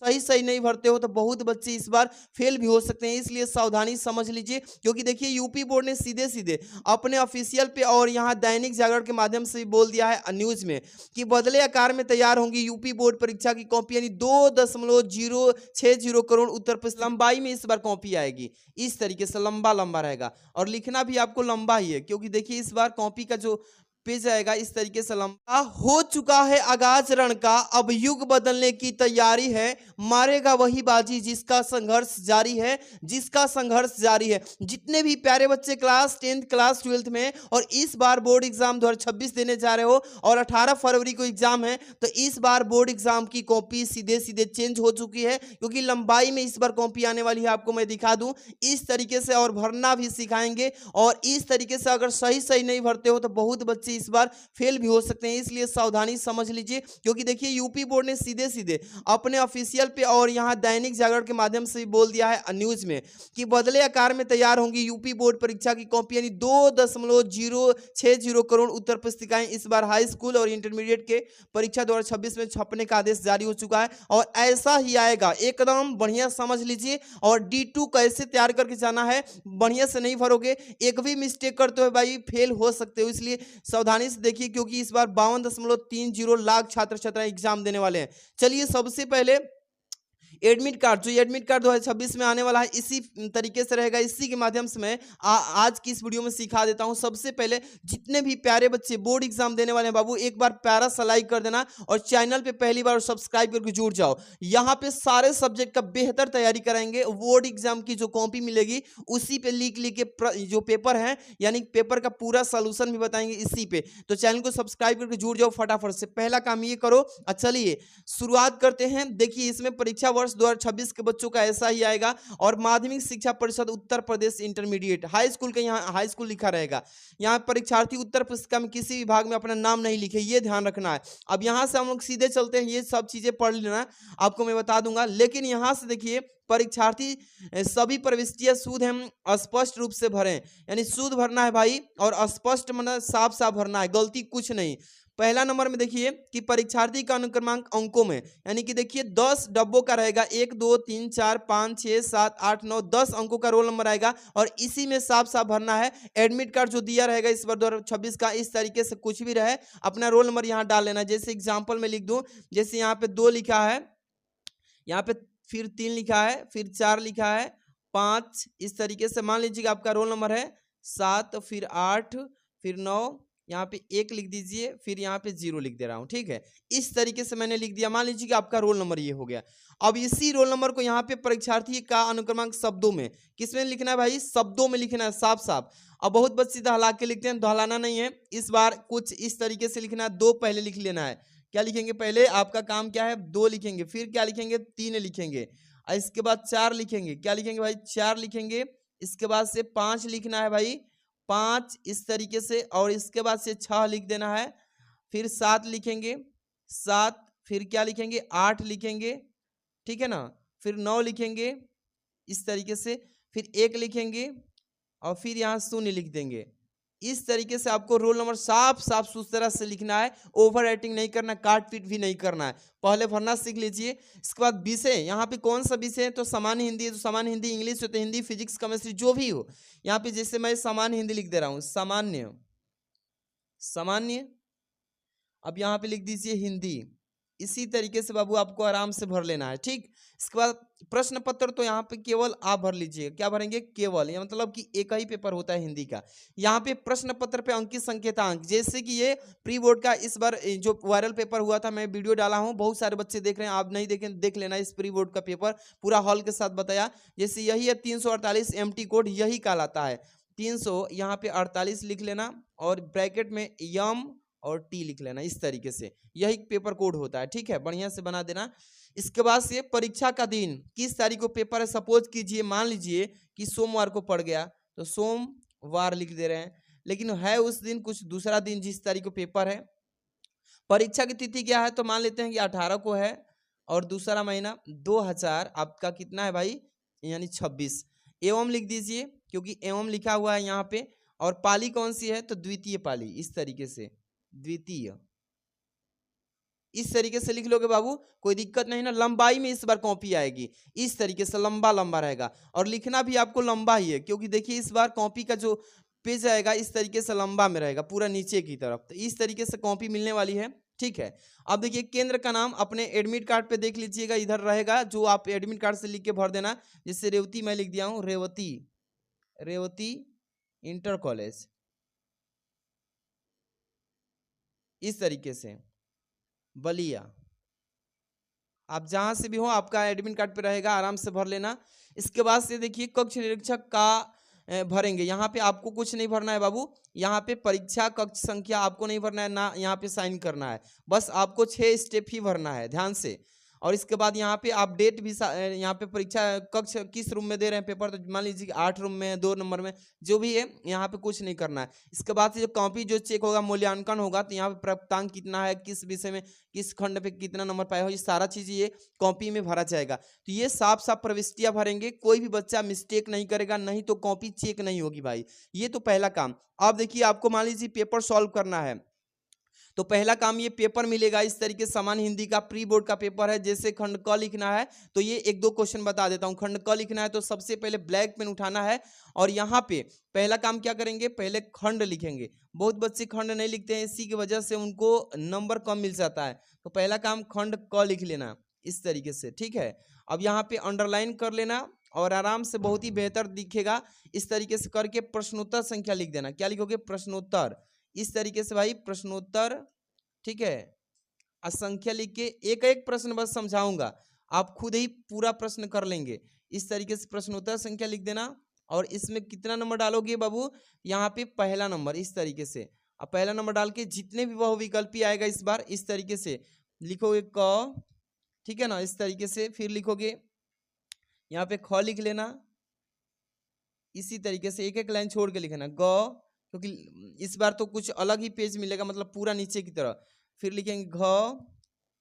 सही सही नहीं भरते हो तो बहुत बच्चे इस बार फेल भी हो सकते हैं, इसलिए सावधानी समझ लीजिए। क्योंकि देखिए यूपी बोर्ड ने सीधे सीधे अपने ऑफिशियल पे और यहाँ दैनिक जागरण के माध्यम से भी बोल दिया है न्यूज में कि बदले आकार में तैयार होंगी यूपी बोर्ड परीक्षा की कॉपी, यानी 2.060 करोड़ उत्तर प्रदेश लंबाई में इस बार कॉपी आएगी। इस तरीके से लंबा लंबा रहेगा और लिखना भी आपको लंबा ही है, क्योंकि देखिए इस बार कॉपी का जो पेज आएगा इस तरीके से लंबा हो चुका है आगाज रण का, अब युग बदलने की तैयारी है, मारेगा वही बाजी जिसका संघर्ष जारी है, जिसका संघर्ष जारी है। जितने भी प्यारे बच्चे क्लास 10th क्लास 12th में और इस बार बोर्ड एग्जाम 2026 देने जा रहे हो और 18 फरवरी को एग्जाम है, तो इस बार बोर्ड एग्जाम की कॉपी सीधे सीधे चेंज हो चुकी है, क्योंकि लंबाई में इस बार कॉपी आने वाली है। आपको मैं दिखा दूं इस तरीके से, और भरना भी सिखाएंगे। और इस तरीके से अगर सही सही नहीं भरते हो तो बहुत बच्चे इस बार फेल भी हो सकते हैं, इसलिए सावधानी समझ लीजिए। क्योंकि देखिए यूपी बोर्ड ने सीधे सीधे अपने ऑफिशियल पे और यहाँ दैनिक जागरण के माध्यम से भी बोल दिया है न्यूज में कि बदले आकार में तैयार होंगी यूपी बोर्ड परीक्षा की कॉपी, यानी 2.060 करोड़ उत्तर पुस्तिकाएं इस बार हाई स्कूल और इंटरमीडिएट के परीक्षा 2026 में छपने का आदेश जारी हो चुका है। और ऐसा ही आएगा, एकदम बढ़िया समझ लीजिए। और D2 कैसे तैयार करके जाना है, बढ़िया से नहीं भरोगे एक भी मिस्टेक करते हो भाई फेल हो सकते हो, इसलिए सावधानी से देखिए। क्योंकि इस बार 52.30 लाख छात्र छात्राएं एग्जाम देने वाले हैं। चलिए सबसे पहले एडमिट कार्ड, जो एडमिट कार्ड 2026 में आने वाला है इसी तरीके से रहेगा, इसी के माध्यम से मैं आज की इस वीडियो में सिखा देता हूं। सबसे पहले जितने भी प्यारे बच्चे बोर्ड एग्जाम देने वाले हैं बाबू, एक बार प्यारा सा लाइक कर देना और चैनल पे पहली बार सब्सक्राइब करके जुड़ जाओ। यहाँ पे सारे सब्जेक्ट का बेहतर तैयारी कराएंगे। बोर्ड एग्जाम की जो कॉपी मिलेगी उसी पे लिख लिख के जो पेपर है, यानी पेपर का पूरा सोल्यूशन भी बताएंगे इसी पे। तो चैनल को सब्सक्राइब करके जुड़ जाओ फटाफट से, पहला काम ये करो। चलिए शुरुआत करते हैं। देखिए इसमें परीक्षा वर्ष 2026 के बच्चों का ऐसा ही आएगा। और माध्यमिक शिक्षा परिषद Uttar Pradesh intermediate high school का यहाँ हाई स्कूल लिखा रहेगा। यहाँ परीक्षार्थी उत्तर पुस्तिका में किसी विभाग में अपना नाम नहीं लिखे, ये ध्यान रखना है। अब यहाँ से हम लोग सीधे चलते हैं, ये सब चीजें पढ़ लेना, आपको मैं बता दूंगा। लेकिन यहाँ से देखिए परीक्षार्थी सभी प्रविष्टियां शुद्ध एवं स्पष्ट रूप से भरें, यानी शुद्ध भरना है भाई, और स्पष्ट मतलब साफ साफ भरना है, गलती कुछ नहीं। पहला नंबर में देखिए कि परीक्षार्थी का अनुक्रमांक अंकों में, यानी कि देखिए 10 डब्बों का रहेगा, 1 2 3 4 5 6 7 8 9 10 अंकों का रोल नंबर आएगा, और इसी में साफ साफ भरना है। एडमिट कार्ड जो दिया रहेगा इस बार 2026 का, इस तरीके से कुछ भी रहे अपना रोल नंबर यहाँ डाल लेना। जैसे एग्जाम्पल में लिख दूं, जैसे यहाँ पे 2 लिखा है, यहाँ पे फिर 3 लिखा है, फिर 4 लिखा है, 5, इस तरीके से मान लीजिए आपका रोल नंबर है 7, फिर 8, फिर 9, यहाँ पे 1 लिख दीजिए, फिर यहाँ पे 0 लिख दे रहा हूँ, ठीक है। इस तरीके से मैंने लिख दिया, मान लीजिए कि आपका रोल नंबर ये हो गया। अब इसी रोल नंबर को यहाँ पे परीक्षार्थी का अनुक्रमांक शब्दों में, किसमें लिखना है भाई, शब्दों में लिखना है साफ साफ। अब बहुत बच्चे दहला के लिखते हैं, दहलाना नहीं है इस बार, कुछ इस तरीके से लिखना है। 2 पहले लिख लेना है। क्या लिखेंगे पहले, आपका काम क्या है, 2 लिखेंगे, फिर क्या लिखेंगे, 3 लिखेंगे, और इसके बाद 4 लिखेंगे। क्या लिखेंगे भाई, 4 लिखेंगे। इसके बाद से 5 लिखना है भाई, 5 इस तरीके से, और इसके बाद से 6 लिख देना है, फिर 7 लिखेंगे, 7, फिर क्या लिखेंगे, 8 लिखेंगे, ठीक है ना, फिर 9 लिखेंगे इस तरीके से, फिर 1 लिखेंगे, और फिर यहाँ 0 लिख देंगे। इस तरीके से आपको रोल नंबर साफ साफ सुथरा से लिखना है, ओवर राइटिंग नहीं करना, काट पीट भी नहीं करना है। पहले भरना सीख लीजिए। इसके बाद विषय, यहाँ पे कौन सा विषय है, तो सामान्य हिंदी है तो सामान्य हिंदी, इंग्लिश हो तो हिंदी, फिजिक्स केमिस्ट्री जो भी हो। यहाँ पे जैसे मैं सामान्य हिंदी लिख दे रहा हूँ, सामान्य सामान्य, अब यहाँ पे लिख दीजिए हिंदी। इसी तरीके से बाबू आपको आराम से भर लेना है, ठीक। इसके बाद प्रश्न पत्र, तो यहाँ पे केवल आप भर लीजिए। क्या भरेंगे, केवल, यह मतलब कि एक ही पेपर होता है हिंदी का। यहाँ पे प्रश्न पत्र पे अंकित संकेतांक, जैसे कि ये प्री बोर्ड का इस बार जो वायरल पेपर हुआ था, मैं वीडियो डाला हूँ, बहुत सारे बच्चे देख रहे हैं, आप नहीं देखें देख लेना इस प्री बोर्ड का पेपर, पूरा हॉल के साथ बताया। जैसे यही है 348 MT कोड, यही कहलाता है 300, यहाँ पे 48 लिख लेना, और ब्रैकेट में यम और टी लिख लेना, इस तरीके से यही पेपर कोड होता है, ठीक है, बढ़िया से बना देना। इसके बाद से परीक्षा का दिन किस तारीख को पेपर है, सपोज कीजिए मान लीजिए कि सोमवार को पड़ गया, तो सोमवार लिख दे रहे हैं, लेकिन है उस दिन कुछ दूसरा दिन जिस तारीख को पेपर है। परीक्षा की तिथि क्या है, तो मान लेते हैं कि 18 को है, और दूसरा महीना 2000 आपका कितना है भाई, यानी 26, एवं लिख दीजिए क्योंकि एवं लिखा हुआ है यहाँ पे। और पाली कौन सी है, तो द्वितीय पाली, इस तरीके से द्वितीय, इस तरीके से लिख लोगे बाबू, कोई दिक्कत नहीं ना। लंबाई में इस बार कॉपी आएगी, इस तरीके से लंबा लंबा रहेगा और लिखना भी आपको लंबा ही है, क्योंकि देखिए इस बार कॉपी का जो पेज आएगा इस तरीके से लंबा में रहेगा पूरा नीचे की तरफ, तो इस तरीके से कॉपी मिलने वाली है। ठीक है, अब देखिए केंद्र का नाम अपने एडमिट कार्ड पे देख लीजिएगा, इधर रहेगा जो आप एडमिट कार्ड से लिख के भर देना। जैसे रेवती मैं लिख दिया हूँ, रेवती, रेवती इंटर कॉलेज, इस तरीके से बलिया, आप जहां से भी हो आपका एडमिट कार्ड पे रहेगा, आराम से भर लेना। इसके बाद से देखिए कक्ष निरीक्षक का भरेंगे। यहाँ पे आपको कुछ नहीं भरना है बाबू, यहाँ पे परीक्षा कक्ष संख्या आपको नहीं भरना है ना, यहाँ पे साइन करना है, बस आपको 6 स्टेप ही भरना है ध्यान से। और इसके बाद यहाँ पे आप डेट भी यहाँ पे परीक्षा कक्ष किस रूम में दे रहे हैं पेपर, तो मान लीजिए 8 रूम में, 2 नंबर में, जो भी है यहाँ पे कुछ नहीं करना है। इसके बाद से जो कॉपी जो चेक होगा, मूल्यांकन होगा, तो यहाँ पे प्राप्तांक कितना है, किस विषय में, किस खंड पे कितना नंबर पाए हो, ये सारा चीज ये कॉपी में भरा जाएगा। तो ये साफ साफ प्रविष्टियां भरेंगे, कोई भी बच्चा मिस्टेक नहीं करेगा, नहीं तो कॉपी चेक नहीं होगी भाई। ये तो पहला काम। अब देखिए आपको मान लीजिए पेपर सॉल्व करना है, तो पहला काम ये पेपर मिलेगा इस तरीके, सामान्य हिंदी का प्री बोर्ड का पेपर है। जैसे खंड क लिखना है तो ये 1-2 क्वेश्चन बता देता हूं। खंड क लिखना है तो सबसे पहले ब्लैक पेन उठाना है और यहाँ पे पहला काम क्या करेंगे, पहले खंड लिखेंगे। बहुत बच्चे खंड नहीं लिखते हैं, इसी की वजह से उनको नंबर कम मिल जाता है। तो पहला काम खंड क लिख लेना इस तरीके से, ठीक है। अब यहाँ पे अंडरलाइन कर लेना और आराम से बहुत ही बेहतर दिखेगा इस तरीके से करके प्रश्नोत्तर संख्या लिख देना। क्या लिखोगे, प्रश्नोत्तर, इस तरीके से भाई प्रश्नोत्तर, ठीक है। असंख्या लिख के एक एक प्रश्न बस समझाऊंगा, आप खुद ही पूरा प्रश्न कर लेंगे। इस तरीके से प्रश्नोत्तर संख्या लिख देना और इसमें कितना नंबर डालोगे बाबू, यहाँ पे पहला नंबर इस तरीके से। अब पहला नंबर डाल के जितने भी बहुविकल्पी आएगा इस बार इस तरीके से लिखोगे क, ठीक है ना, इस तरीके से। फिर लिखोगे यहाँ पे ख लिख लेना, इसी तरीके से एक एक लाइन छोड़ के लिखना ग, क्योंकि इस बार तो कुछ अलग ही पेज मिलेगा, मतलब पूरा नीचे की तरह। फिर लिखेंगे घ,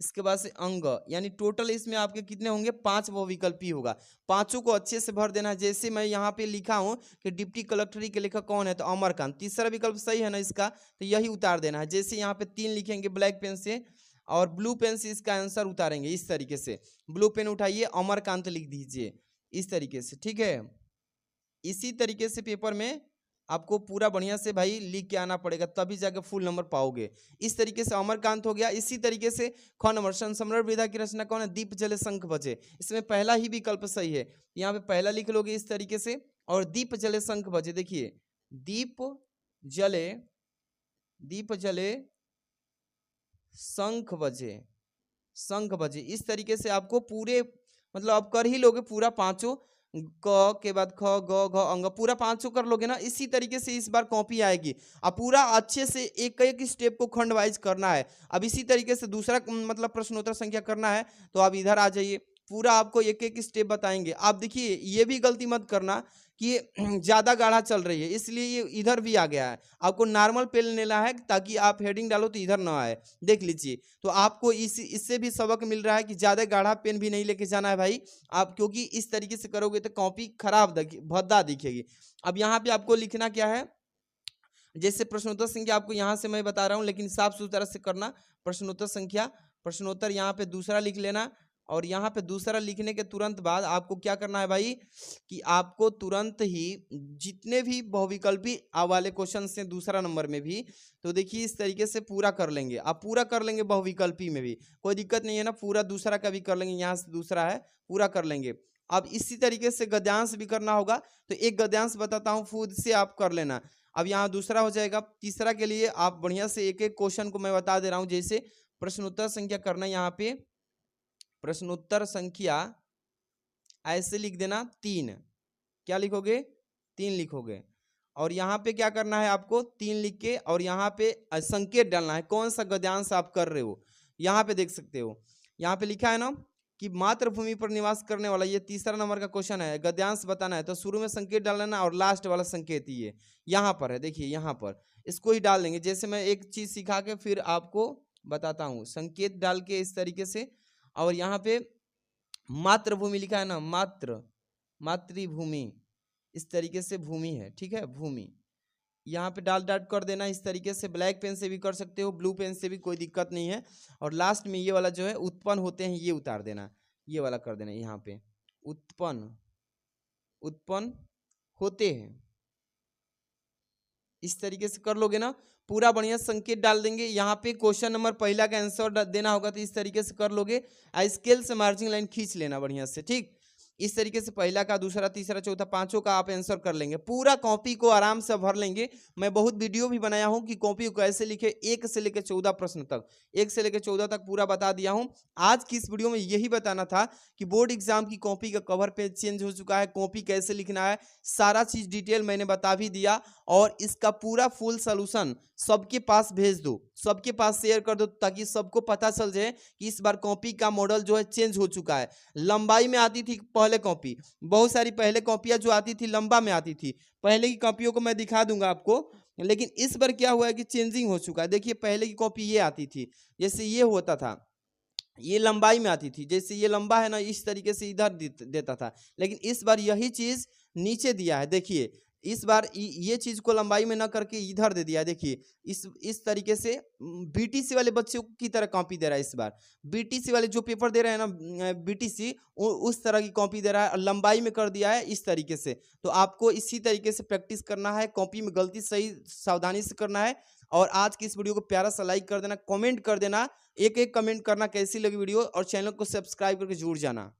इसके बाद से अंग, यानी टोटल इसमें आपके कितने होंगे, 5 बहुविकल्पी होगा। पांचों को अच्छे से भर देना। जैसे मैं यहाँ पे लिखा हूँ कि डिप्टी कलेक्टरी के लेखक कौन है, तो अमरकांत, तीसरा विकल्प सही है ना इसका, तो यही उतार देना है। जैसे यहाँ पे 3 लिखेंगे ब्लैक पेन से और ब्लू पेन से इसका आंसर उतारेंगे इस तरीके से। ब्लू पेन उठाइए, अमरकांत लिख दीजिए इस तरीके से, ठीक है। इसी तरीके से पेपर में आपको पूरा बढ़िया से भाई लिख के आना पड़ेगा, तभी जाके फुल नंबर पाओगे। इस तरीके से अमरकांत हो गया। इसी तरीके से ख नंबर, संस्मरण विधा की रचना कौन है, दीप जले शंख बजे, इसमें पहला ही विकल्प सही है। यहाँ पे पहला लिख लोगे इस तरीके से और दीप जले शंख बजे, देखिए दीप जले, दीप जले शंख बजे, शंख बजे, इस तरीके से आपको पूरे मतलब आप कर ही लोगे पूरा पांचों, क के बाद ख ग घ अंग, पूरा 500 कर लोगे ना। इसी तरीके से इस बार कॉपी आएगी। अब पूरा अच्छे से एक एक स्टेप को खंड वाइज करना है। अब इसी तरीके से दूसरा मतलब प्रश्नोत्तर संख्या करना है, तो आप इधर आ जाइए, पूरा आपको एक एक स्टेप बताएंगे। आप देखिए ये भी गलती मत करना कि ज्यादा गाढ़ा चल रही है इसलिए ये इधर भी आ गया है। आपको नॉर्मल पेन लेना है ताकि आप हेडिंग डालो तो इधर ना आए, देख लीजिए। तो आपको इससे भी सबक मिल रहा है कि ज्यादा गाढ़ा पेन भी नहीं लेके जाना है भाई आप, क्योंकि इस तरीके से करोगे तो कॉपी खराब भद्दा दिखेगी। अब यहाँ पे आपको लिखना क्या है, जैसे प्रश्नोत्तर संख्या आपको यहाँ से मैं बता रहा हूँ, लेकिन साफ सुथरा से करना। प्रश्नोत्तर संख्या, प्रश्नोत्तर यहाँ पे दूसरा लिख लेना और यहाँ पे दूसरा लिखने के तुरंत बाद आपको क्या करना है भाई, कि आपको तुरंत ही जितने भी बहुविकल्पी वाले क्वेश्चन से दूसरा नंबर में भी, तो देखिए इस तरीके से पूरा कर लेंगे। आप पूरा कर लेंगे बहुविकल्पी में भी, कोई दिक्कत नहीं है ना, पूरा दूसरा का भी कर लेंगे, यहाँ से दूसरा है पूरा कर लेंगे। अब इसी तरीके से गद्यांश भी करना होगा, तो एक गद्यांश बताता हूँ खुद से आप कर लेना। अब यहाँ दूसरा हो जाएगा। तीसरा के लिए आप बढ़िया से एक एक क्वेश्चन को मैं बता दे रहा हूँ। जैसे प्रश्नोत्तर संख्या करना, यहाँ पे प्रश्नोत्तर संख्या ऐसे लिख देना 3, क्या लिखोगे 3 लिखोगे और यहाँ पे क्या करना है आपको 3 लिख के और यहाँ पे संकेत डालना है कौन सा गद्यांश आप कर रहे हो। यहाँ पे देख सकते हो, यहाँ पे लिखा है ना कि मातृभूमि पर निवास करने वाला, ये तीसरा नंबर का क्वेश्चन है, गद्यांश बताना है, तो शुरू में संकेत डालना और लास्ट वाला संकेत ये यहाँ पर है, देखिए यहाँ पर इसको ही डाल देंगे। जैसे मैं एक चीज सिखा के फिर आपको बताता हूँ, संकेत डाल के इस तरीके से, और यहाँ पे मातृभूमि लिखा है ना, मातृभूमि, इस तरीके से भूमि है, ठीक है भूमि, यहाँ पे डाल डाट कर देना इस तरीके से। ब्लैक पेन से भी कर सकते हो, ब्लू पेन से भी, कोई दिक्कत नहीं है। और लास्ट में ये वाला जो है उत्पन्न होते हैं ये उतार देना, ये वाला कर देना यहाँ पे, उत्पन्न होते हैं। इस तरीके से कर लोगे ना, पूरा बढ़िया संकेत डाल देंगे। यहाँ पे क्वेश्चन नंबर पहला का आंसर देना होगा, तो इस तरीके से कर लोगे। स्केल से मार्जिन लाइन खींच लेना बढ़िया से, ठीक। इस तरीके से पहला का, दूसरा, तीसरा, चौथा, पांचों का आप आंसर कर लेंगे। पूरा कॉपी को आराम से भर लेंगे। मैं बहुत वीडियो भी बनाया हूं कि कॉपी को कैसे लिखे, 1 से लेकर 14 प्रश्न तक, 1 से लेकर 14 तक पूरा बता दिया हूं। आज की इस वीडियो में यही बताना था कि बोर्ड एग्जाम की कॉपी का कवर पेज चेंज हो चुका है, कॉपी कैसे लिखना है, सारा चीज डिटेल मैंने बता भी दिया। और इसका पूरा फुल सोल्यूशन सबके पास भेज दो, सबके पास शेयर कर दो, ताकि सबको पता चल जाए कि इस बार कॉपी का मॉडल जो है चेंज हो चुका है। लंबाई में आती थी पहले कॉपी, बहुत सारी पहले कॉपियां जो आती थी लंबा में आती थी। पहले की कॉपियों को मैं दिखा दूंगा आपको, लेकिन इस बार क्या हुआ है कि चेंजिंग हो चुका है। देखिए पहले की कॉपी ये आती थी, जैसे ये होता था, ये लंबाई में आती थी, जैसे ये लंबा है ना, इस तरीके से इधर देता था। लेकिन इस बार यही चीज नीचे दिया है। देखिए इस बार ये चीज को लंबाई में ना करके इधर दे दिया है। देखिए इस तरीके से बीटीसी वाले बच्चों की तरह कॉपी दे रहा है। इस बार बीटीसी वाले जो पेपर दे रहे हैं ना, बीटीसी उस तरह की कॉपी दे रहा है, और लंबाई में कर दिया है इस तरीके से। तो आपको इसी तरीके से प्रैक्टिस करना है, कॉपी में गलती सही सावधानी से करना है। और आज की इस वीडियो को प्यारा सा लाइक कर देना, कमेंट कर देना, एक एक कमेंट करना कैसी लगी वीडियो, और चैनल को सब्सक्राइब करके जुड़ जाना।